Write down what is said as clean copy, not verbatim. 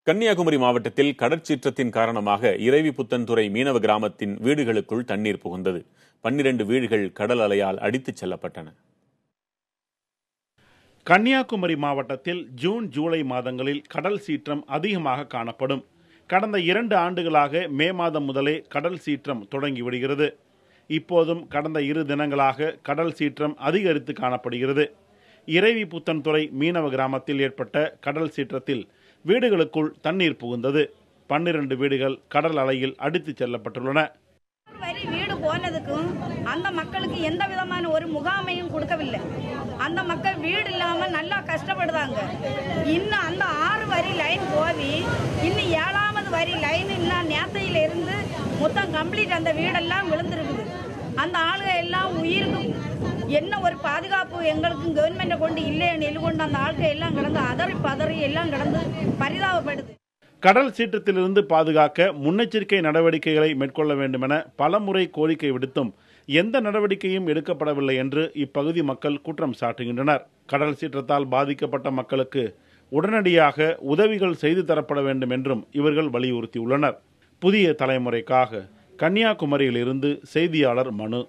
கன்னியாகுமரி மாவட்டத்தில் கடற்சீற்றத்தின் காரணமாக இறைவிபுத்தன்துறை மீனவ கிராமத்தின் வீடுகளுக்குள் தண்ணீர் புகுந்தது. 12 வீடுகள் கடல் அலையால் அடித்துச் செல்லப்பட்டன. கன்னியாகுமரி மாவட்டத்தில் ஜூன், ஜூலை மாதங்களில் கடல் சீற்றம் அதிகமாக காணப்படும். கடந்த 2 ஆண்டுகளாக மே மாதம் முதலே கடல் சீற்றம் தொடங்கிவிடுகிறது. இப்போதும் கடந்த 2 தினங்களாக கடல் சீற்றம் அதிகரித்து காணப்படுகிறது. இறைவிபுத்தன்துறை மீனவ கிராமத்தில் ஏற்பட்ட கடல் சீற்றத்தில் வீடுகளுக்குள் தண்ணீர் புகுந்தது. 12 வீடுகள் கடல் அலையில் அடித்துச் செல்லப்பட்டுள்ளன. வீடு போனதுக்கும் அந்த மக்களுக்கு எந்த விதமான ஒரு முகாமையும் கொடுக்கவில்லை. அந்த மக்கள் வீடு இல்லாம நல்லா கஷ்டப்படுதாங்க. இன்னும் அந்த 6 வரி லைன் போவி இன்னும் 7வது வரி லைன் இன்னும் நேத்தையில இருந்து மொத்தம் கம்ப்ளீட் அந்த வீடெல்லாம் விழுந்திருக்குது. அந்த ஆளுக எல்லாம் உயிருக்கு என்ன ஒரு பாதுகாப்பு எங்களுக்கு கவர்மெண்ட்டை கொண்டு இல்லைன்னு கொண்டு அந்த ஆளுக எல்லாம் கிடந்து அதறி பதறி எல்லாம் கிடந்து பரிதாபப்படுது. கடல் சீற்றத்திலிருந்து பாதுகாக்க முன்னெச்சரிக்கை நடவடிக்கைகளை மேற்கொள்ள வேண்டும் என பலமுறை கோரிக்கை விடுத்தும் எந்த நடவடிக்கையும் எடுக்கப்படவில்லை என்று இப்பகுதி மக்கள் குற்றம் சாட்டுகின்றனர். கடல் சீற்றத்தால் பாதிக்கப்பட்ட மக்களுக்கு உடனடியாக உதவிகள் செய்து தரப்பட வேண்டும் என்றும் இவர்கள் வலியுறுத்தியுள்ளனர். புதிய தலைமுறைக்காக கன்னியாகுமரியிலிருந்து செய்தியாளர் மனு.